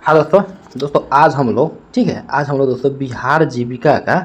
हाँ दोस्तों, आज हम लोग दोस्तों बिहार जीविका का,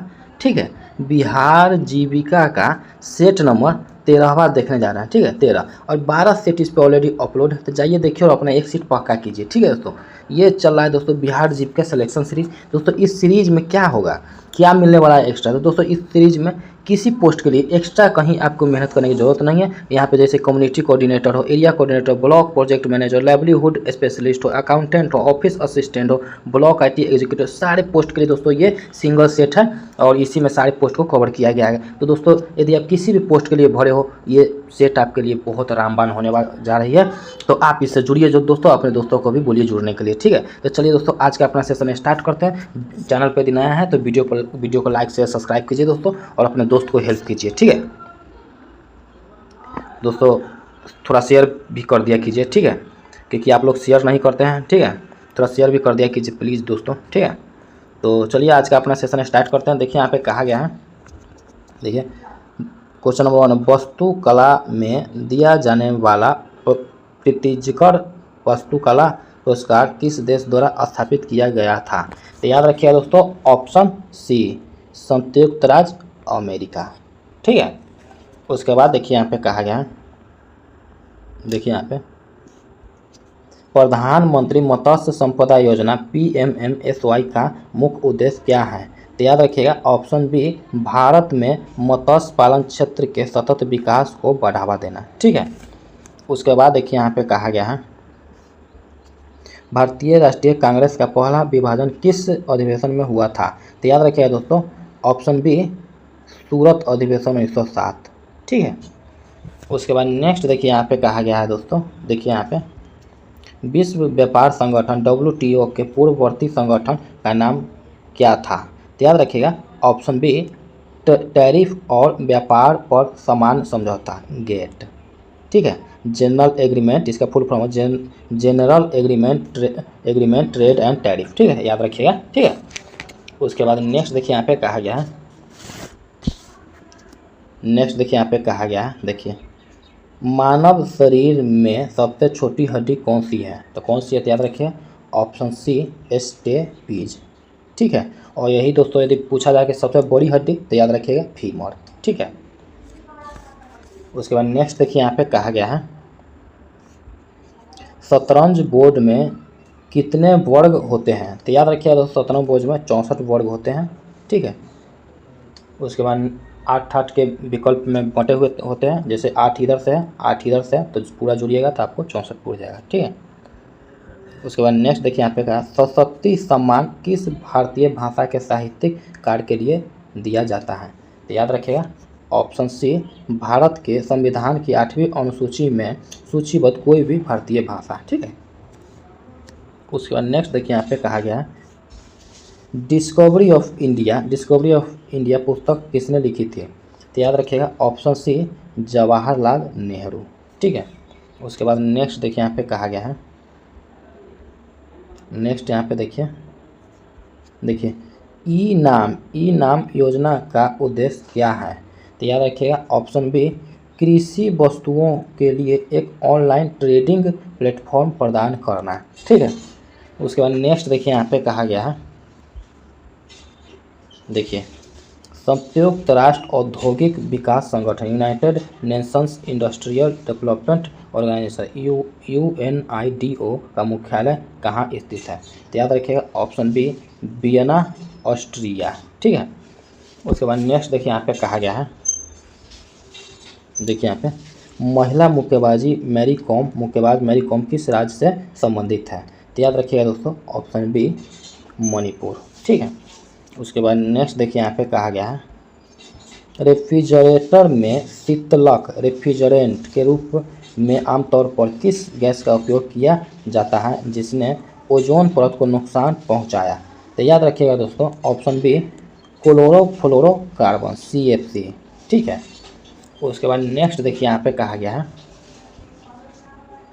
ठीक है, बिहार जीविका का सेट नंबर 13वां देखने जा रहे हैं। ठीक है, 13 और 12 सेट इस पे ऑलरेडी अपलोड है, तो जाइए देखिए और अपना एक सीट पक्का कीजिए। ठीक है दोस्तों, ये चल रहा है दोस्तों बिहार जीविका सिलेक्शन सीरीज। दोस्तों इस सीरीज में क्या होगा, क्या मिलने वाला है एक्स्ट्रा, तो दोस्तों इस सीरीज में किसी पोस्ट के लिए एक्स्ट्रा कहीं आपको मेहनत करने की जरूरत नहीं है। यहाँ पे जैसे कम्युनिटी कोऑर्डिनेटर हो, area coordinator, block project manager, livelihood specialist हो, अकाउंटेंट हो, ऑफिस असिस्टेंट हो, ब्लॉक आईटी एग्जीक्यूटिव, सारे पोस्ट के लिए दोस्तों ये सिंगल सेट है और इसी में सारे पोस्ट को कवर किया गया है। तो दोस्तों यदि आप किसी भी पोस्ट के लिए भरे हो, ये सेट आपके लिए बहुत रामबान होने जा रही है, तो आप इससे जुड़िए जो दोस्तों, अपने दोस्तों को भी बोलिए जुड़ने के लिए। ठीक है, तो चलिए दोस्तों आज का अपना सेशन स्टार्ट करते हैं। चैनल पर यदि नया है तो वीडियो को लाइक शेयर सब्सक्राइब कीजिए दोस्तों और अपने दोस्त को हेल्प कीजिए। ठीक है दोस्तों, थोड़ा शेयर भी कर दिया कीजिए, ठीक है, क्योंकि आप लोग शेयर नहीं करते हैं। ठीक है, थोड़ा शेयर भी कर दिया कीजिए प्लीज़ दोस्तों। ठीक है, तो चलिए आज का अपना सेशन स्टार्ट करते हैं। देखिए यहाँ पे कहा गया है, देखिए क्वेश्चन नंबर 1, वास्तुकला में दिया जाने वाला प्रीतिकर वास्तुकला पुरस्कार किस देश द्वारा स्थापित किया गया था। तो याद रखिएगा दोस्तों, ऑप्शन सी संयुक्त राज्य अमेरिका। ठीक है, उसके बाद देखिए यहाँ पे कहा गया है, देखिए यहाँ पे प्रधानमंत्री मत्स्य संपदा योजना PMMSY का मुख्य उद्देश्य क्या है। तो याद रखिएगा ऑप्शन बी भारत में मत्स्य पालन क्षेत्र के सतत विकास को बढ़ावा देना। ठीक है, उसके बाद देखिए यहाँ पे कहा गया है, भारतीय राष्ट्रीय कांग्रेस का पहला विभाजन किस अधिवेशन में हुआ था। तो याद रखिएगा दोस्तों, ऑप्शन बी सूरत अधिवेशन 1907। ठीक है, उसके बाद नेक्स्ट देखिए यहाँ पे कहा गया है दोस्तों, देखिए यहाँ पे विश्व व्यापार संगठन WTO के पूर्ववर्ती संगठन का नाम क्या था। तो याद रखिएगा ऑप्शन बी टैरिफ और व्यापार पर समान समझौता गेट। ठीक है, जनरल एग्रीमेंट, इसका full form general agreement trade and tariff. ठीक है, याद रखिएगा। ठीक है, उसके बाद नेक्स्ट देखिए यहाँ पे कहा गया है, नेक्स्ट देखिए यहाँ पे कहा गया है, देखिए मानव शरीर में सबसे छोटी हड्डी कौन सी है। तो कौन सी है, याद रखिए ऑप्शन सी स्टेपीज। ठीक है, और यही दोस्तों यदि पूछा जाए कि सबसे बड़ी हड्डी, तो याद रखिएगा फीमर। ठीक है, उसके बाद नेक्स्ट देखिए यहाँ पे कहा गया है, शतरंज बोर्ड में कितने वर्ग होते हैं। तो याद रखिएगा दोस्तों, शतरंज बोर्ड में 64 वर्ग होते हैं। ठीक है, उसके बाद 8 के विकल्प में बंटे हुए होते हैं, जैसे 8 इधर से है, 8 इधर से है, तो पूरा जुड़िएगा तो आपको 64 पूरा जाएगा। ठीक है, उसके बाद नेक्स्ट देखिए यहाँ पे कहा, सरस्वती सम्मान किस भारतीय भाषा के साहित्यिक कार्य के लिए दिया जाता है। तो याद रखिएगा ऑप्शन सी भारत के संविधान की 8वीं अनुसूची में सूचीबद्ध कोई भी भारतीय भाषा। ठीक है, उसके बाद नेक्स्ट देखिए यहाँ पे कहा गया है, डिस्कवरी ऑफ इंडिया पुस्तक किसने लिखी थी। तो याद रखिएगा ऑप्शन सी जवाहरलाल नेहरू। ठीक है, उसके बाद नेक्स्ट देखिए यहाँ पे कहा गया है, नेक्स्ट यहाँ पे देखिए ई नाम योजना का उद्देश्य क्या है। तो याद रखिएगा ऑप्शन बी कृषि वस्तुओं के लिए एक ऑनलाइन ट्रेडिंग प्लेटफॉर्म प्रदान करना। ठीक है, उसके बाद नेक्स्ट देखिए यहाँ पे कहा गया है, देखिए संयुक्त राष्ट्र औद्योगिक विकास संगठन United Nations Industrial Development Organisation UNIDO का मुख्यालय कहाँ स्थित है। तो याद रखिएगा ऑप्शन बी वियना ऑस्ट्रिया। ठीक है, उसके बाद नेक्स्ट देखिए यहाँ पे कहा गया है, देखिए यहाँ पे महिला मुक्केबाज मैरी कॉम किस राज्य से संबंधित है। तो याद रखिएगा दोस्तों ऑप्शन बी मणिपुर। ठीक है, उसके बाद नेक्स्ट देखिए यहाँ पे कहा गया है, रेफ्रिजरेटर में शीतलक रेफ्रिजरेंट के रूप में आमतौर पर किस गैस का उपयोग किया जाता है जिसने ओजोन परत को नुकसान पहुंचाया। तो याद रखिएगा दोस्तों ऑप्शन बी क्लोरोफ्लोरोकार्बन CFC। ठीक है, उसके बाद नेक्स्ट देखिए यहाँ पे कहा गया है,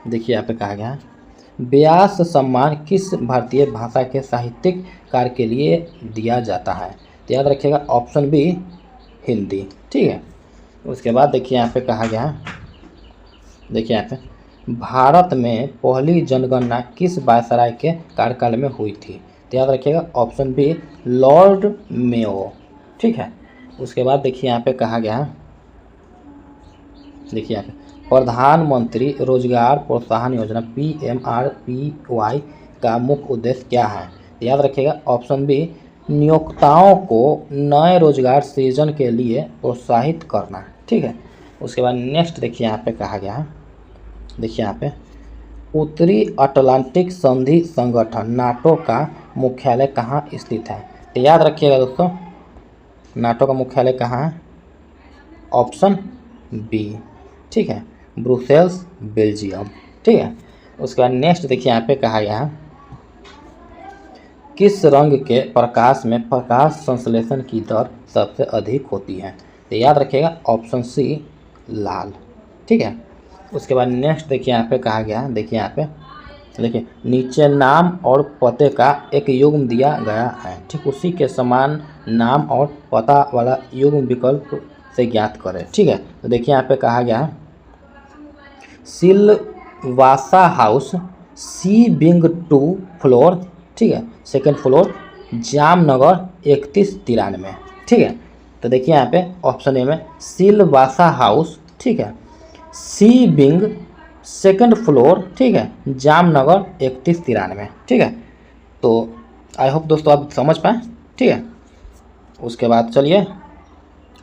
देखिए यहाँ पे कहा गया है, व्यास सम्मान किस भारतीय भाषा के साहित्यिक कार्य के लिए दिया जाता है। तो याद रखिएगा ऑप्शन बी हिंदी। ठीक है, उसके बाद देखिए यहाँ पे कहा गया है, देखिए यहाँ पे भारत में पहली जनगणना किस वायसराय के कार्यकाल में हुई थी? तो याद रखिएगा ऑप्शन बी लॉर्ड मेयो। ठीक है, उसके बाद देखिए यहाँ पे कहा गया है, देखिए यहाँ पे प्रधानमंत्री रोजगार प्रोत्साहन योजना PMRPY का मुख्य उद्देश्य क्या है? तो याद रखिएगा ऑप्शन बी नियोक्ताओं को नए रोजगार सृजन के लिए प्रोत्साहित करना। ठीक है, उसके बाद नेक्स्ट देखिए यहाँ पे कहा गया है, देखिए यहाँ पे उत्तरी अटलांटिक संधि संगठन नाटो का मुख्यालय कहाँ स्थित है? तो याद रखिएगा दोस्तों नाटो का मुख्यालय कहाँ है? Option B. ठीक है, ब्रुसेल्स बेल्जियम। ठीक है, उसके बाद नेक्स्ट देखिए यहाँ पे कहा गया है किस रंग के प्रकाश में प्रकाश संश्लेषण की दर सबसे अधिक होती है? तो याद रखिएगा ऑप्शन सी लाल। ठीक है, उसके बाद नेक्स्ट देखिए यहाँ पे कहा गया है, देखिए यहाँ पे देखिए नीचे नाम और पते का एक युग्म दिया गया है। ठीक, उसी के समान नाम और पता वाला युग्म विकल्प से ज्ञात करें। ठीक है, तो देखिए यहाँ पे कहा गया है सिलवासा हाउस सी विंग 2 फ्लोर। ठीक है, सेकंड फ्लोर जामनगर 3193। ठीक है, तो देखिए यहाँ पे ऑप्शन ए में सिलवासा हाउस। ठीक है, सी विंग सेकंड फ्लोर। ठीक है, जामनगर 3193। ठीक है, तो आई होप दोस्तों आप समझ पाए। ठीक है, उसके बाद चलिए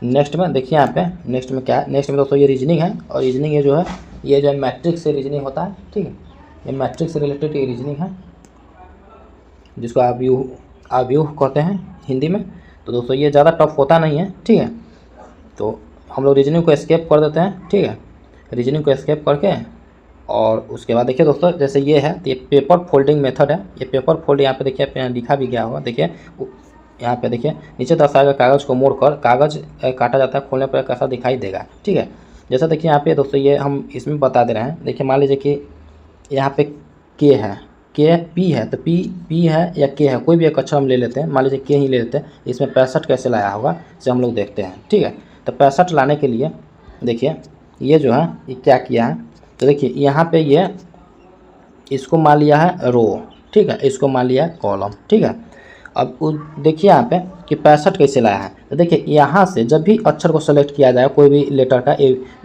नेक्स्ट में देखिए यहाँ पे नेक्स्ट में क्या है, नेक्स्ट में दोस्तों ये रीजनिंग है, और रीजनिंग ये जो है मैट्रिक्स से रीजनिंग होता है। ठीक है, ये मैट्रिक्स से रिलेटेड ये रीजनिंग है जिसको आव्यूह कहते हैं हिंदी में। तो दोस्तों ये ज़्यादा टफ होता नहीं है। ठीक है, तो हम लोग रीजनिंग को एस्केप कर देते हैं। ठीक है, रीजनिंग को एस्केप करके और उसके बाद देखिए दोस्तों जैसे ये है, तो ये पेपर फोल्डिंग मेथड है। ये पेपर फोल्ड यहाँ पे देखिए लिखा भी गया होगा। देखिए यहाँ पे देखिए नीचे दर्शाए गए कागज़ को मोड़कर कागज़ काटा जाता है, खोलने पर कैसा दिखाई देगा। ठीक है, जैसा देखिए यहाँ पे दोस्तों ये हम इसमें बता दे रहे हैं। देखिए मान लीजिए कि यहाँ पे के है, के पी है, तो पी है या के है, कोई भी एक अक्षर हम ले लेते हैं। मान लीजिए के ही ले लेते हैं। इसमें 65 कैसे लाया होगा इसे हम लोग देखते हैं। ठीक है, तो 65 लाने के लिए देखिए ये जो है ये क्या किया है, तो देखिए यहाँ पे ये इसको मान लिया है रो। ठीक है, इसको मान लिया है कॉलम। ठीक है, अब देखिए यहाँ पे कि 65 कैसे लाया है, तो देखिए यहाँ से जब भी अक्षर को सेलेक्ट किया जाए कोई भी लेटर का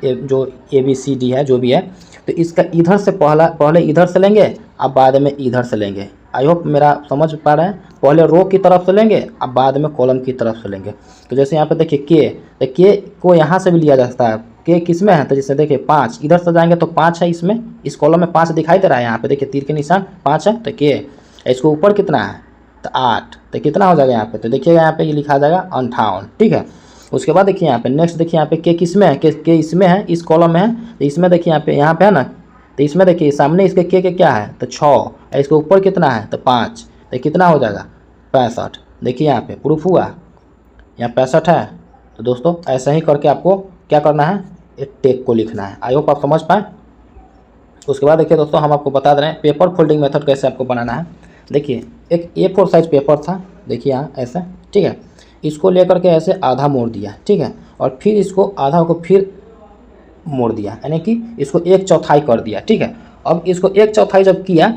जो ABCD है जो भी है, तो इसका इधर से पहले इधर से लेंगे, अब बाद में इधर से लेंगे। आई होप मेरा समझ पा रहे हैं। पहले रो की तरफ से लेंगे, अब बाद में कॉलम की तरफ से लेंगे। तो जैसे यहाँ पे देखिए के को यहाँ से भी लिया जा सकता है। के किस में है, तो जैसे देखिए 5 इधर से जाएंगे तो 5 है, इसमें इस कॉलम में 5 दिखाई दे रहा है। यहाँ पे देखिए तीर के निशान 5 है, तो के इसको ऊपर कितना है, तो 8, तो कितना हो जाएगा यहाँ पे, तो देखिएगा यहाँ पे ये लिखा जाएगा 58। ठीक है, उसके बाद देखिए यहाँ पे नेक्स्ट देखिए यहाँ पे के किस में है, के इसमें है, इस कॉलम में है। तो इसमें देखिए यहाँ पे है ना, तो इसमें देखिए सामने इसके के क्या है, तो 6, इसके ऊपर कितना है, तो 5, तो कितना हो जाएगा 65। देखिए यहाँ पे प्रूफ हुआ, यहाँ 65 है। तो दोस्तों ऐसा ही करके आपको क्या करना है, एक टेक को लिखना है। आई होप आप समझ पाए। उसके बाद देखिए दोस्तों हम आपको बता दे रहे हैं पेपर फोल्डिंग मेथड कैसे आपको बनाना है। देखिए एक A4 साइज पेपर था, देखिए यहाँ ऐसे। ठीक है, इसको लेकर के ऐसे आधा मोड़ दिया। ठीक है, और फिर इसको आधा को फिर मोड़ दिया, यानी कि इसको 1/4 कर दिया। ठीक है, अब इसको 1/4 जब किया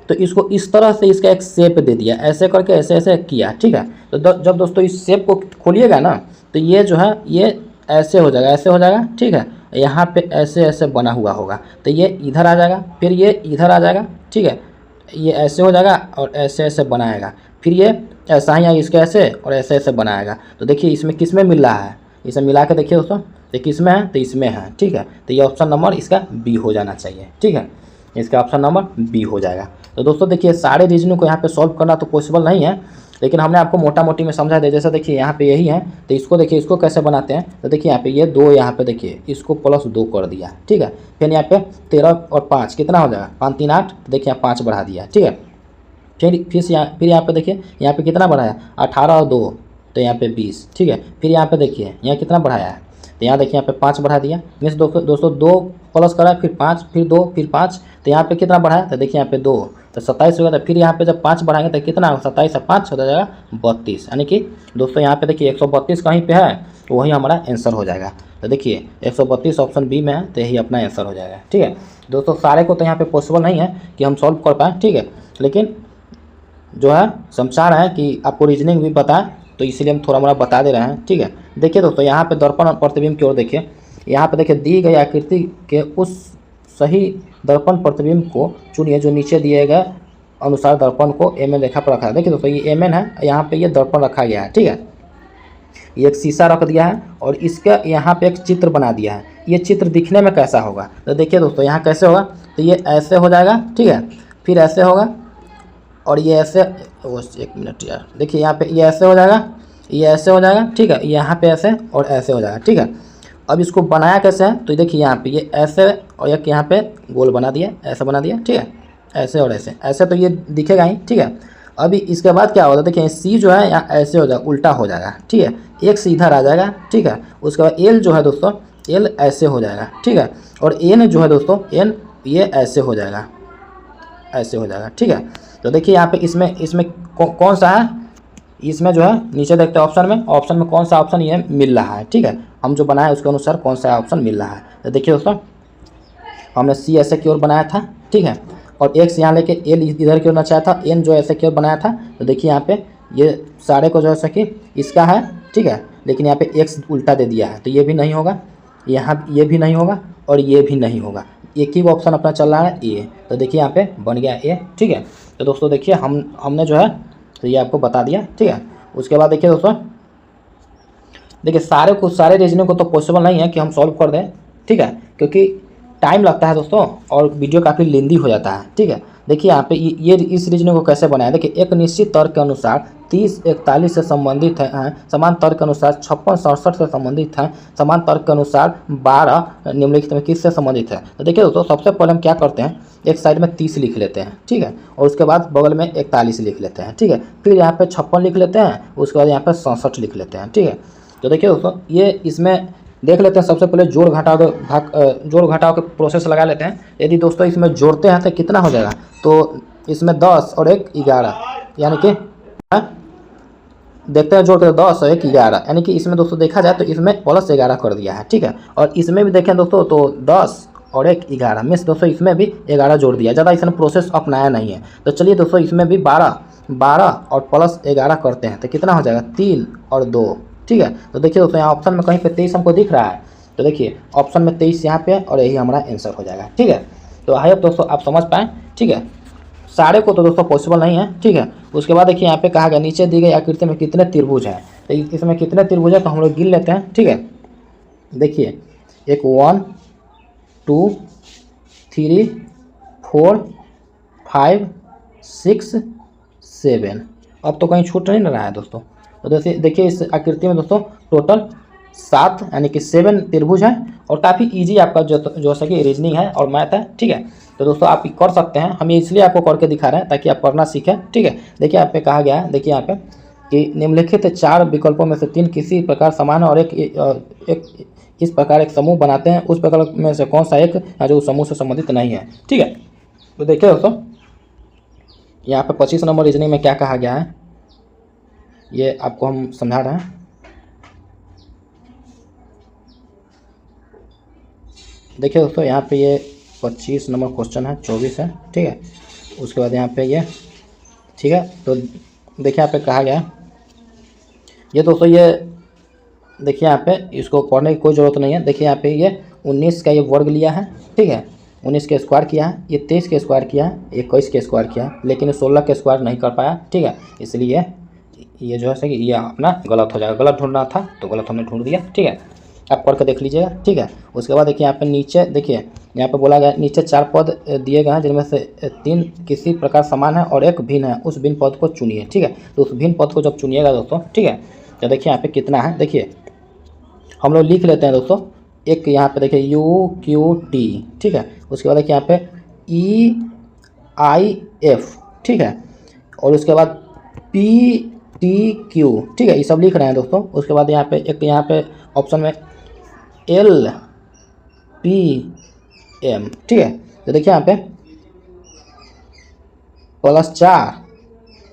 तो इसको इस तरह से इसका एक शेप दे दिया, ऐसे करके ऐसे ऐसे किया। ठीक है, तो जब दोस्तों इस शेप को खोलिएगा ना, तो ये जो है ये ऐसे हो जाएगा, ऐसे हो जाएगा। ठीक है, यहाँ पे ऐसे ऐसे बना हुआ होगा, तो ये इधर आ जाएगा, फिर ये इधर आ जाएगा। ठीक है, ये ऐसे हो जाएगा और ऐसे ऐसे बनाएगा, फिर ये ऐसा ही इसके ऐसे और ऐसे ऐसे बनाएगा। तो देखिए इसमें किस में मिल रहा है, इसे मिला के देखिए दोस्तों, तो किस में है, तो इसमें है। ठीक है, तो ये ऑप्शन नंबर इसका बी हो जाना चाहिए। ठीक है, इसका ऑप्शन नंबर बी हो जाएगा। तो दोस्तों देखिए सारे रीजनिंग को यहाँ पे सॉल्व करना तो पॉसिबल नहीं है, लेकिन हमने आपको मोटा मोटी में समझा दिया। जैसे देखिए यहाँ पे यही है, तो इसको देखिए इसको कैसे बनाते हैं, तो देखिए यहाँ पे ये 2, यहाँ पे देखिए इसको +2 कर दिया। ठीक है, फिर यहाँ पे 13 और 5 कितना हो जाएगा, 5 3 8, तो देखिए यहाँ 5 बढ़ा दिया। ठीक है, फिर यहाँ पे देखिए यहाँ पे कितना बढ़ाया, 18 और 2, तो यहाँ पे 20। ठीक है, फिर यहाँ पे देखिए यहाँ कितना बढ़ाया है, तो यहाँ देखिए यहाँ पे 5 बढ़ा दिया। मीन्स दोस्तों 2 प्लस करा, फिर 5, फिर 2, फिर 5, तो यहाँ पे कितना बढ़ाया, तो देखिए यहाँ पे 2, तो 27 हो गया। तो फिर यहाँ पे जब 5 बढ़ाएंगे तो कितना, 27 और 5 हो जाएगा 32। यानी कि दोस्तों यहाँ पे देखिए 132 कहीं पे है, तो वही हमारा आंसर हो जाएगा। तो देखिए 132 ऑप्शन बी में है, तो यही अपना आंसर हो जाएगा। ठीक है, दोस्तों सारे को तो यहाँ पे पॉसिबल नहीं है कि हम सॉल्व कर पाएँ, ठीक है, लेकिन जो है समझा है कि आपको रीजनिंग भी पता है, तो इसीलिए हम थोड़ा मोड़ा बता दे रहे हैं, ठीक है। देखिए दोस्तों यहाँ पे दर्पण और प्रतिबिंब की ओर देखिए, यहाँ पे देखिए दी गई आकृति के उस सही दर्पण प्रतिबिंब को चुनिए जो नीचे दिए गए अनुसार दर्पण को एम एन रेखा पर रखा है। देखिए दोस्तों ये एम एन है, यहाँ पे ये दर्पण रखा गया है, ठीक है। ये एक शीशा रख दिया है और इसका यहाँ पे एक चित्र बना दिया है। ये चित्र दिखने में कैसा होगा, तो देखिए दोस्तों यहाँ कैसे होगा, तो ये ऐसे हो जाएगा, ठीक है, फिर ऐसे होगा और ये ऐसे, एक मिनट यार, देखिए यहाँ पे ये ऐसे हो जाएगा, ये ऐसे हो जाएगा, ठीक है, यहाँ पे ऐसे और ऐसे हो जाएगा, ठीक है। अब इसको बनाया कैसे है, तो देखिए यहाँ पे ये ऐसे और एक यहाँ पे गोल बना दिया, ऐसा बना दिया, ठीक है, ऐसे और ऐसे ऐसे, तो ये दिखेगा ही, ठीक है। अभी इसके बाद क्या होगा, देखिए सी जो है यहाँ ऐसे हो जाएगा, उल्टा हो जाएगा, ठीक है, एक सीधा आ जाएगा, ठीक है। उसके बाद एल जो है दोस्तों, एल ऐसे हो जाएगा, ठीक है, और एन जो है दोस्तों, एन ये ऐसे हो जाएगा, ऐसे हो जाएगा, ठीक है। तो देखिए यहाँ पे इसमें कौन सा है, इसमें जो है नीचे देखते हैं ऑप्शन में कौन सा ऑप्शन ये मिल रहा है, ठीक है, हम जो बनाए उसके अनुसार कौन सा ऑप्शन मिल रहा है। तो देखिए दोस्तों हमने सी ऐसे की ओर बनाया था, ठीक है, और एक्स यहाँ लेके एल इधर की ओर नचाया था, एन जो ऐसे की ओर बनाया था। तो देखिए यहाँ पे ये सारे को जो है कि इसका है, ठीक है, लेकिन यहाँ पे एक्स उल्टा दे दिया है, तो ये भी नहीं होगा, यहाँ ये भी नहीं होगा और ये भी नहीं होगा, एक ही ऑप्शन अपना चल रहा है ए। तो देखिए यहाँ पे बन गया ए, ठीक है। तो दोस्तों देखिए हमने जो है तो ये आपको बता दिया, ठीक है। उसके बाद देखिए दोस्तों, देखिए सारे रीजनिंग को तो पॉसिबल नहीं है कि हम सॉल्व कर दें, ठीक है, क्योंकि टाइम लगता है दोस्तों और वीडियो काफ़ी लेंदी हो जाता है, ठीक है। देखिए यहाँ पे ये इस रीजनिंग को कैसे बनाया, देखिए एक निश्चित तर्क के अनुसार 30-41 से संबंधित है, समान तर्क के अनुसार 56-67 से संबंधित है, समान तर्क के अनुसार 12 निम्नलिखित में किससे संबंधित है। तो देखिए दोस्तों सबसे पहले हम क्या करते हैं, एक साइड में 30 लिख लेते हैं, ठीक है, और उसके बाद बगल में 41 लिख लेते हैं, ठीक है, फिर यहाँ पे 56 लिख लेते हैं, उसके बाद यहाँ पे 67 लिख लेते हैं, ठीक है। तो देखिए दोस्तों ये इसमें देख लेते हैं, सबसे पहले जोड़ घटाव के प्रोसेस लगा लेते हैं। यदि दोस्तों इसमें जोड़ते हैं तो कितना हो जाएगा, तो इसमें 10 और 1 11, यानी कि देखते हैं जोड़ के 10 और 1 11, यानी कि इसमें दोस्तों देखा जाए तो इसमें +11 कर दिया है, ठीक है। और इसमें भी देखें दोस्तों तो 10 और 1 11 मीन्स दोस्तों इसमें भी 11 जोड़ दिया, ज़्यादा इसने प्रोसेस अपनाया नहीं है। तो चलिए दोस्तों इसमें भी 12 और +11 करते हैं तो कितना हो जाएगा 3 और 2, ठीक है। तो देखिए दोस्तों यहाँ ऑप्शन में कहीं पे 23 हमको दिख रहा है, तो देखिए ऑप्शन में 23 यहाँ पे और यही हमारा आंसर हो जाएगा, ठीक है। तो आई होप दोस्तों आप समझ पाएँ, ठीक है। सारे को तो दोस्तों पॉसिबल नहीं है, ठीक है। उसके बाद देखिए यहाँ पे कहा गया नीचे दी गई आकृति में कितने त्रिभुज हैं, तो इसमें कितने त्रिभुज है तो हम लोग गिन लेते हैं, ठीक है। देखिए एक 1 2 3 4 5 6 7, अब तो कहीं छूट नहीं ना रहा है दोस्तों। तो देखिए इस आकृति में दोस्तों टोटल 7 यानी कि 7 त्रिभुज है और काफ़ी इजी आपका जो सके रीजनिंग है और मैथ है, ठीक है। तो दोस्तों आप कर सकते हैं, हम ये इसलिए आपको करके दिखा रहे हैं ताकि आप पढ़ना सीखें, ठीक है। देखिए यहाँ पे कहा गया है, देखिए यहाँ पे कि निम्नलिखित 4 विकल्पों में से 3 किसी प्रकार समान है और एक इस प्रकार एक समूह बनाते हैं, उस प्रकार में से कौन सा एक है जो उस समूह से संबंधित नहीं है, ठीक है। तो देखिए दोस्तों यहाँ पे 25 नंबर रीजनिंग में क्या कहा गया है ये आपको हम समझा रहे हैं। देखिए दोस्तों यहाँ पे ये 25 नंबर क्वेश्चन है, 24 है, ठीक है। उसके बाद यहाँ पे ये, ठीक है। तो देखिए यहाँ पे कहा गया ये दोस्तों, ये देखिए यहाँ पे इसको पढ़ने की कोई ज़रूरत नहीं है। देखिए यहाँ पे ये 19 का ये वर्ग लिया है, ठीक है, 19 के स्क्वायर किया है, ये 23 के स्क्वायर किया है, 21 के स्क्वायर किया है, लेकिन 16 के स्क्वायर नहीं कर पाया, ठीक है। इसलिए ये जो है कि ये अपना गलत हो जाएगा, गलत ढूंढना था तो गलत हमने ढूंढ दिया, ठीक है। आप पढ़ के देख लीजिएगा, ठीक है। उसके बाद देखिए यहाँ पे नीचे, देखिए यहाँ पे बोला गया नीचे 4 पद दिए गए हैं जिनमें से 3 किसी प्रकार समान है और 1 भिन्न है, उस भिन्न पद को चुनिए, ठीक है। तो उस भिन्न पद को जब चुनिएगा दोस्तों, ठीक है, तो देखिए यहाँ पे कितना है, देखिए हम लोग लिख लेते हैं दोस्तों। एक यहाँ पे देखिए UQT, ठीक है। उसके बाद देखिए यहाँ पे EIF, ठीक है, और उसके बाद PTQ, ठीक है, ये सब लिख रहे हैं दोस्तों। उसके बाद यहाँ पे एक यहाँ पे ऑप्शन में LPM, ठीक है। तो देखिए यहाँ पे +4,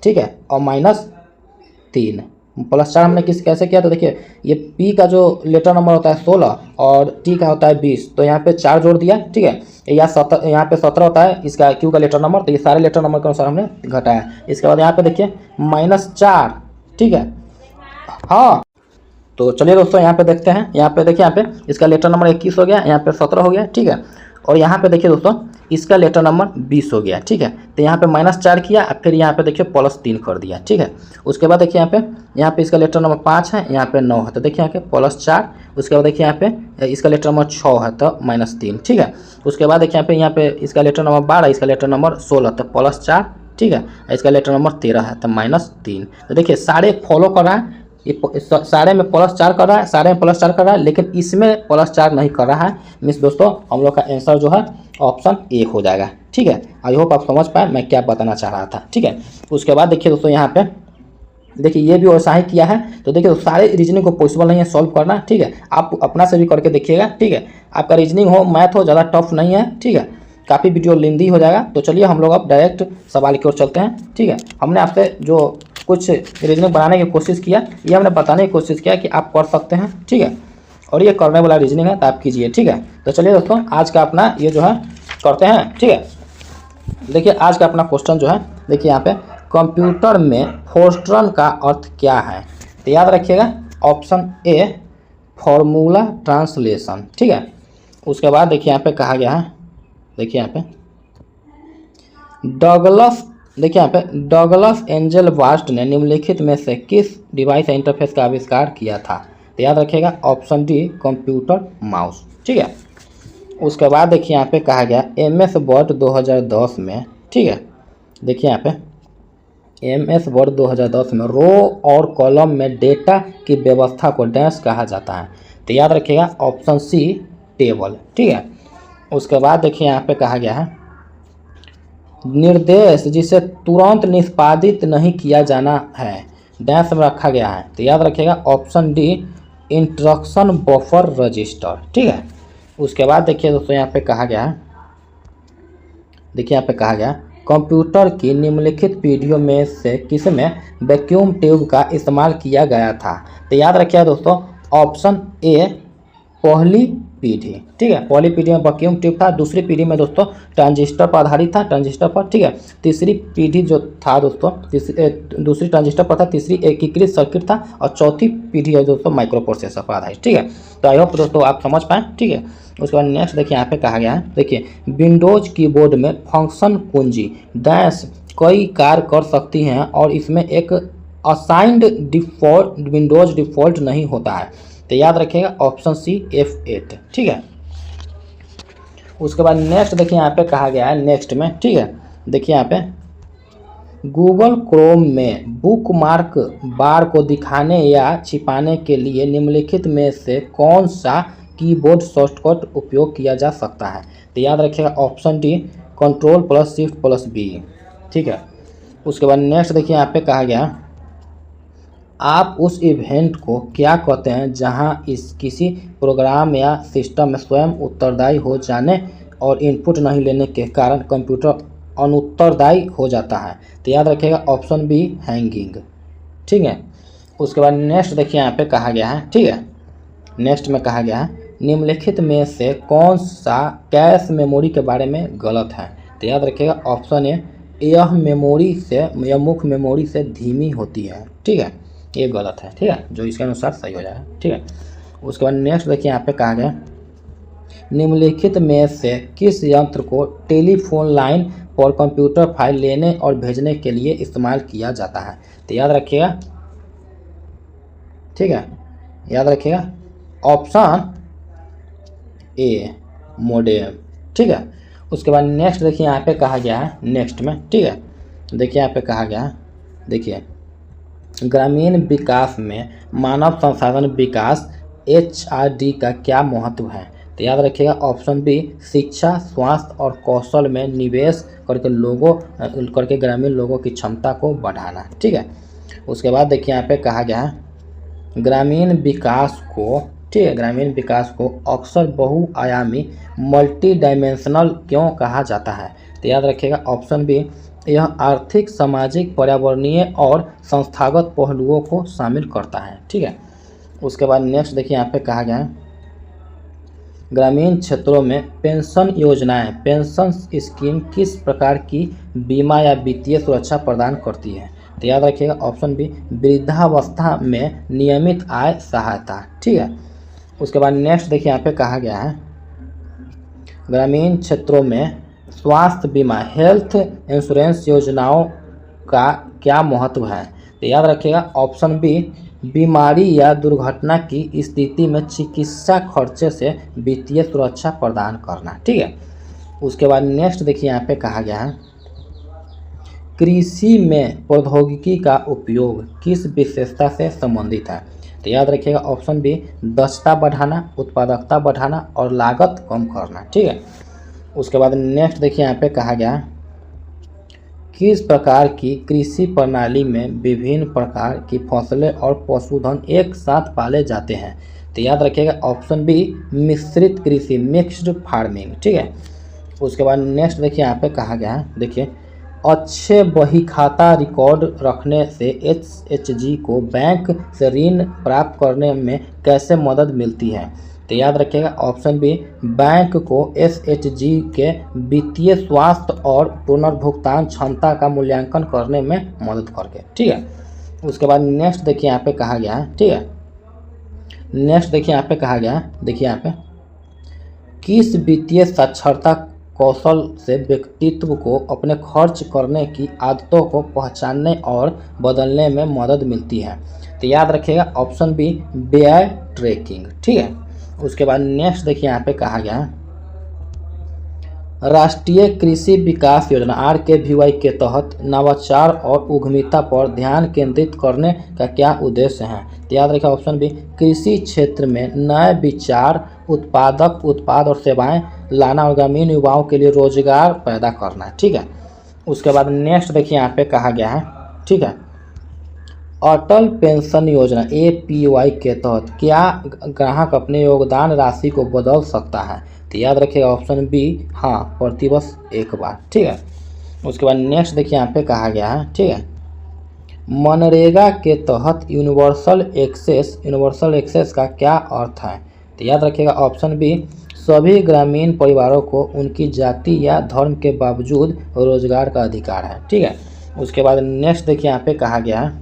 ठीक है, और -3, +4 हमने कैसे किया, तो देखिए ये P का जो लेटर नंबर होता है 16 और T का होता है 20, तो यहाँ पे 4 जोड़ दिया, ठीक है। यहाँ 17 होता है इसका Q का लेटर नंबर, तो ये सारे लेटर नंबर के अनुसार हमने घटाया। इसके बाद यहाँ पे देखिए -4, ठीक है। हाँ, तो चलिए दोस्तों यहाँ पे देखते हैं। यहाँ पे देखिए, यहाँ पे इसका लेटर नंबर 21 हो गया, यहाँ पे 17 हो गया, ठीक है। और यहाँ पे देखिए दोस्तों इसका लेटर नंबर 20 हो गया, ठीक है। तो यहाँ पे -4 किया, फिर यहाँ पे देखिए +3 कर दिया, ठीक है। उसके बाद देखिए यहाँ पे इसका लेटर नंबर 5 है, यहाँ पे 9 है, तो देखिए यहाँ पे +4। उसके बाद देखिए यहाँ पे इसका लेटर नंबर 6 है, तो -3, ठीक है। उसके बाद देखिए यहाँ पे इसका लेटर नंबर 12, इसका लेटर नंबर 16, तो +4, ठीक है। इसका लेटर नंबर 13 है, तो -3। तो देखिए सारे फॉलो कर रहा है, ये सारे में +4 कर रहा है, सारे में +4 कर रहा है, लेकिन इसमें +4 नहीं कर रहा है। मीन्स दोस्तों हम लोग का आंसर जो है ऑप्शन 1 हो जाएगा, ठीक है। आई होप आप समझ पाए मैं क्या बताना चाह रहा था, ठीक है। उसके बाद देखिए दोस्तों यहाँ पे देखिए ये भी वैसा ही किया है, तो देखिए सारे रीजनिंग को पॉसिबल नहीं है सॉल्व करना, ठीक है। आप अपना से भी करके देखिएगा, ठीक है। आपका रीजनिंग हो, मैथ हो, ज़्यादा टफ नहीं है, ठीक है। काफ़ी वीडियो लेंदी हो जाएगा, तो चलिए हम लोग अब डायरेक्ट सवाल की ओर चलते हैं, ठीक है। हमने आपसे जो कुछ रीजनिंग बनाने की कोशिश किया, ये हमने बताने की कोशिश किया कि आप कर सकते हैं, ठीक है। और ये करने वाला रीजनिंग है, तो आप कीजिए, ठीक है। तो चलिए दोस्तों आज का अपना ये जो है करते हैं, ठीक है। देखिए आज का अपना क्वेश्चन जो है, देखिए यहाँ पे कंप्यूटर में फोर्ट्रन का अर्थ क्या है, तो याद रखिएगा ऑप्शन ए फॉर्मूला ट्रांसलेशन, ठीक है। उसके बाद देखिए यहाँ पे कहा गया है, देखिए यहाँ पे डगलस एंजल वास्ट ने निम्नलिखित में से किस डिवाइस या इंटरफेस का आविष्कार किया था, तो याद रखिएगा ऑप्शन डी कंप्यूटर माउस, ठीक है। उसके बाद देखिए यहाँ पे कहा गया MS वर्ड 2010 में, ठीक है। देखिए यहाँ पे MS वर्ड 2010 में रो और कॉलम में डेटा की व्यवस्था को डैश कहा जाता है, तो याद रखिएगा ऑप्शन सी टेबल, ठीक है। उसके बाद देखिए यहाँ पे कहा गया है निर्देश जिसे तुरंत निष्पादित नहीं किया जाना है डैश में रखा गया है, तो याद रखिएगा option D instruction buffer register, ठीक है। उसके बाद देखिए दोस्तों यहाँ पे कहा गया है, देखिए यहाँ पे कहा गया कंप्यूटर की निम्नलिखित पीढ़ियों में से किसमें वैक्यूम ट्यूब का इस्तेमाल किया गया था, तो याद रखिएगा दोस्तों ऑप्शन ए पहली पीढ़ी, ठीक है। पहली पीढ़ी में वैक्यूम ट्यूब था, दूसरी पीढ़ी में दोस्तों ट्रांजिस्टर पर आधारित था, ट्रांजिस्टर पर, ठीक है। तीसरी पीढ़ी जो था दोस्तों दूसरी ट्रांजिस्टर पर था, तीसरी एकीकृत सर्किट था, और चौथी पीढ़ी है दोस्तों माइक्रो प्रोसेसर पर आधारित, ठीक है। तो आई होप दोस्तों आप समझ पाएँ, ठीक है। उसके बाद नेक्स्ट देखिए यहाँ पे कहा गया है, देखिए विंडोज कीबोर्ड में फंक्शन कुंजी डैश कई कार्य कर सकती हैं और इसमें एक असाइंड डिफॉल्ट विंडोज डिफॉल्ट नहीं होता है, तो याद रखिएगा ऑप्शन सी F8, ठीक है। उसके बाद नेक्स्ट देखिए यहाँ पे कहा गया है नेक्स्ट में, ठीक है। देखिए यहाँ पे गूगल क्रोम में बुकमार्क बार को दिखाने या छिपाने के लिए निम्नलिखित में से कौन सा कीबोर्ड शॉर्टकट उपयोग किया जा सकता है, तो याद रखिएगा ऑप्शन डी Ctrl+Shift+B, ठीक है। उसके बाद नेक्स्ट देखिए यहाँ पे कहा गया आप उस इवेंट को क्या कहते हैं जहां किसी प्रोग्राम या सिस्टम में स्वयं उत्तरदायी हो जाने और इनपुट नहीं लेने के कारण कंप्यूटर अनुत्तरदायी हो जाता है, तो याद रखिएगा ऑप्शन बी हैंगिंग, ठीक है। उसके बाद नेक्स्ट देखिए यहाँ पे कहा गया है, ठीक है। नेक्स्ट में कहा गया है निम्नलिखित में से कौन सा कैश मेमोरी के बारे में गलत है, तो याद रखिएगा ऑप्शन ए यह मुख्य मेमोरी से धीमी होती है, ठीक है। ये गलत है, ठीक है, जो इसके अनुसार सही हो जाएगा, ठीक है। उसके बाद नेक्स्ट देखिए यहाँ पे कहा गया निम्नलिखित में से किस यंत्र को टेलीफोन लाइन पर कंप्यूटर फाइल लेने और भेजने के लिए इस्तेमाल किया जाता है, तो याद रखिएगा, ठीक है, याद रखिएगा ऑप्शन ए मोडेम, ठीक है। उसके बाद नेक्स्ट देखिए यहाँ पे कहा गया है नेक्स्ट में, ठीक है। देखिए यहाँ पे कहा गया है, देखिए ग्रामीण विकास में मानव संसाधन विकास HRD का क्या महत्व है, तो याद रखिएगा ऑप्शन बी शिक्षा स्वास्थ्य और कौशल में निवेश करके ग्रामीण लोगों की क्षमता को बढ़ाना, ठीक है। उसके बाद देखिए यहाँ पे कहा गया है ग्रामीण विकास को, ठीक है, ग्रामीण विकास को अक्सर बहुआयामी मल्टी डायमेंशनल क्यों कहा जाता है, तो याद रखिएगा ऑप्शन बी यह आर्थिक, सामाजिक, पर्यावरणीय और संस्थागत पहलुओं को शामिल करता है। ठीक है, उसके बाद नेक्स्ट देखिए यहाँ पे कहा गया है ग्रामीण क्षेत्रों में पेंशन योजनाएं, पेंशन स्कीम किस प्रकार की बीमा या वित्तीय सुरक्षा प्रदान करती है? तो याद रखिएगा ऑप्शन बी, वृद्धावस्था में नियमित आय सहायता। ठीक है, उसके बाद नेक्स्ट देखिए यहाँ पे कहा गया है ग्रामीण क्षेत्रों में स्वास्थ्य बीमा, हेल्थ इंश्योरेंस योजनाओं का क्या महत्व है? तो याद रखिएगा ऑप्शन बी, बीमारी या दुर्घटना की स्थिति में चिकित्सा खर्चे से वित्तीय सुरक्षा प्रदान करना। ठीक है, उसके बाद नेक्स्ट देखिए यहाँ पे कहा गया है कृषि में प्रौद्योगिकी का उपयोग किस विशेषता से संबंधित है? तो याद रखिएगा ऑप्शन बी, दक्षता बढ़ाना, उत्पादकता बढ़ाना और लागत कम करना। ठीक है, उसके बाद नेक्स्ट देखिए यहाँ पे कहा गया किस प्रकार की कृषि प्रणाली में विभिन्न प्रकार की फसलें और पशुधन एक साथ पाले जाते हैं? तो याद रखिएगा ऑप्शन बी, मिश्रित कृषि, मिक्स्ड फार्मिंग। ठीक है, उसके बाद नेक्स्ट देखिए यहाँ पे कहा गया है देखिए अच्छे बही खाता रिकॉर्ड रखने से एसएचजी को बैंक से ऋण प्राप्त करने में कैसे मदद मिलती है? तो याद रखिएगा ऑप्शन बी, बैंक को एसएचजी के वित्तीय स्वास्थ्य और पुनर्भुगतान क्षमता का मूल्यांकन करने में मदद करके। ठीक है, उसके बाद नेक्स्ट देखिए यहाँ पे कहा गया है ठीक है नेक्स्ट देखिए यहाँ पे कहा गया है देखिए यहाँ पे किस वित्तीय साक्षरता कौशल से व्यक्तित्व को अपने खर्च करने की आदतों को पहचानने और बदलने में मदद मिलती है? तो याद रखिएगा ऑप्शन बी, व्यय ट्रैकिंग। ठीक है, उसके बाद नेक्स्ट देखिए यहाँ पे कहा गया राष्ट्रीय कृषि विकास योजना RKVY के तहत नवाचार और उद्यमिता पर ध्यान केंद्रित करने का क्या उद्देश्य है? तो याद रखिए ऑप्शन बी, कृषि क्षेत्र में नए विचार, उत्पादक उत्पाद और सेवाएं लाना और ग्रामीण युवाओं के लिए रोजगार पैदा करना। ठीक है, उसके बाद नेक्स्ट देखिए यहाँ पे कहा गया है ठीक है अटल पेंशन योजना APY के तहत क्या ग्राहक अपने योगदान राशि को बदल सकता है? तो याद रखिएगा ऑप्शन बी, हाँ, प्रतिवर्ष एक बार। ठीक है, उसके बाद नेक्स्ट देखिए यहाँ पे कहा गया है ठीक है मनरेगा के तहत यूनिवर्सल एक्सेस का क्या अर्थ है? तो याद रखिएगा ऑप्शन बी, सभी ग्रामीण परिवारों को उनकी जाति या धर्म के बावजूद रोजगार का अधिकार है। ठीक है, उसके बाद नेक्स्ट देखिए यहाँ पे कहा गया है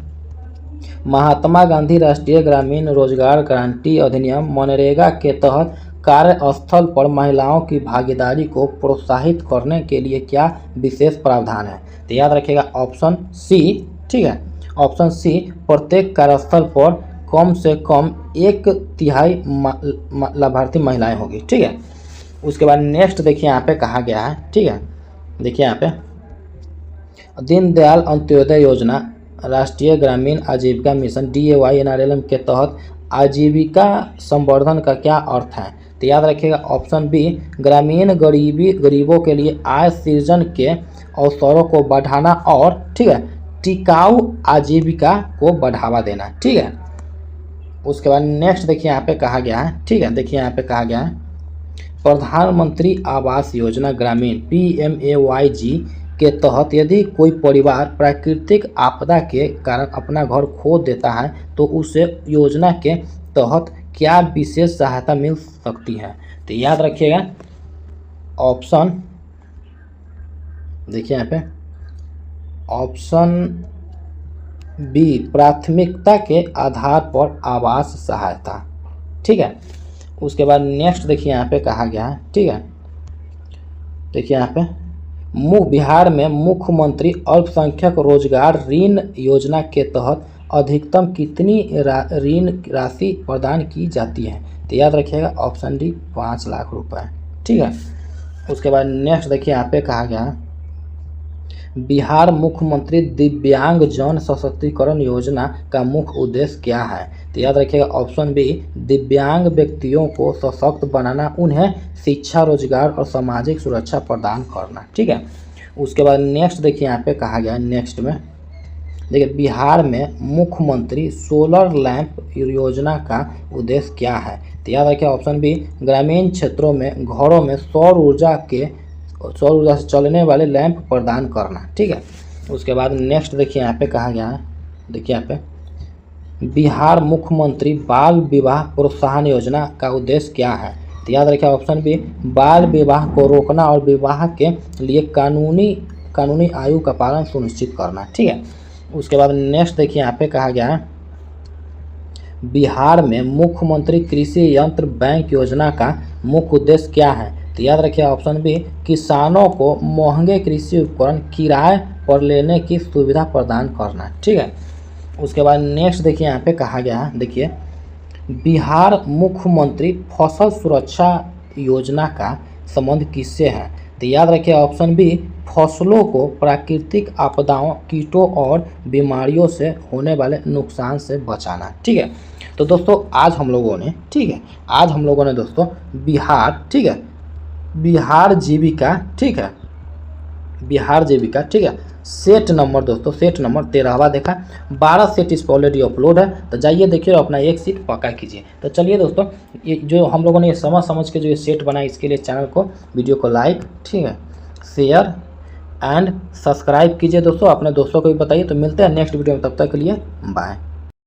महात्मा गांधी राष्ट्रीय ग्रामीण रोजगार गारंटी अधिनियम मनरेगा के तहत कार्यस्थल पर महिलाओं की भागीदारी को प्रोत्साहित करने के लिए क्या विशेष प्रावधान है? तो याद रखिएगा ऑप्शन सी। ठीक है, ऑप्शन सी, प्रत्येक कार्यस्थल पर कम से कम 1/3 लाभार्थी महिलाएं होगी। ठीक है, उसके बाद नेक्स्ट देखिए यहाँ पे कहा गया है ठीक है देखिए यहाँ पे दीनदयाल अंत्योदय योजना राष्ट्रीय ग्रामीण आजीविका मिशन DAY/NRLM के तहत आजीविका संवर्धन का क्या अर्थ है? तो याद रखिएगा ऑप्शन बी, ग्रामीण गरीबों के लिए आय सृजन के अवसरों को बढ़ाना और ठीक है टिकाऊ आजीविका को बढ़ावा देना। ठीक है, उसके बाद नेक्स्ट देखिए यहाँ पे कहा गया है ठीक है देखिए यहाँ पे कहा गया है प्रधानमंत्री आवास योजना ग्रामीण PMAYG के तहत यदि कोई परिवार प्राकृतिक आपदा के कारण अपना घर खो देता है तो उसे योजना के तहत क्या विशेष सहायता मिल सकती है? तो याद रखिएगा ऑप्शन देखिए यहाँ पे ऑप्शन बी, प्राथमिकता के आधार पर आवास सहायता। ठीक है, उसके बाद नेक्स्ट देखिए यहाँ पे कहा गया है ठीक है देखिए यहाँ पे बिहार में मुख्यमंत्री अल्पसंख्यक रोजगार ऋण योजना के तहत अधिकतम कितनी ऋण राशि प्रदान की जाती है? तो याद रखिएगा ऑप्शन डी, 5 लाख रुपए। ठीक है, उसके बाद नेक्स्ट देखिए यहाँ पे कहा गया बिहार मुख्यमंत्री दिव्यांग जन सशक्तिकरण योजना का मुख्य उद्देश्य क्या है? तो याद रखिएगा ऑप्शन बी, दिव्यांग व्यक्तियों को सशक्त बनाना, उन्हें शिक्षा, रोजगार और सामाजिक सुरक्षा प्रदान करना। ठीक है, उसके बाद नेक्स्ट देखिए यहाँ पे कहा गया नेक्स्ट में देखिए बिहार में मुख्यमंत्री सोलर लैंप योजना का उद्देश्य क्या है? तो याद रखिए ऑप्शन बी, ग्रामीण क्षेत्रों में घरों में सौर ऊर्जा के सौर ऊर्जा से चलने वाले लैंप प्रदान करना। ठीक है, उसके बाद नेक्स्ट देखिए यहाँ पे कहा गया है, देखिए यहाँ पे बिहार मुख्यमंत्री बाल विवाह प्रोत्साहन योजना का उद्देश्य क्या है? तो याद रखिए ऑप्शन बी, बाल विवाह को रोकना और विवाह के लिए कानूनी आयु का पालन सुनिश्चित करना। ठीक है, उसके बाद नेक्स्ट देखिए यहाँ पे कहा गया है बिहार में मुख्यमंत्री कृषि यंत्र बैंक योजना का मुख्य उद्देश्य क्या है? तो याद रखिए ऑप्शन बी, किसानों को महंगे कृषि उपकरण किराए पर लेने की सुविधा प्रदान करना। ठीक है, उसके बाद नेक्स्ट देखिए यहाँ पे कहा गया है, देखिए बिहार मुख्यमंत्री फसल सुरक्षा योजना का संबंध किससे है? तो याद रखिए ऑप्शन बी, फसलों को प्राकृतिक आपदाओं, कीटों और बीमारियों से होने वाले नुकसान से बचाना। ठीक है, तो दोस्तों आज हम लोगों ने, ठीक है, आज हम लोगों ने दोस्तों बिहार, ठीक है, बिहार जीविका, ठीक है, बिहार जीविका, ठीक है, सेट नंबर दोस्तों, सेट नंबर 13वां देखा। 12 सेट इस पर ऑलरेडी अपलोड है, तो जाइए देखिए और अपना एक सीट पक्का कीजिए। तो चलिए दोस्तों, ये जो हम लोगों ने ये समझ के जो ये सेट बनाया, इसके लिए चैनल को, वीडियो को लाइक, ठीक है, शेयर एंड सब्सक्राइब कीजिए दोस्तों, अपने दोस्तों को भी बताइए। तो मिलते हैं नेक्स्ट वीडियो में, तब तक के लिए बाय।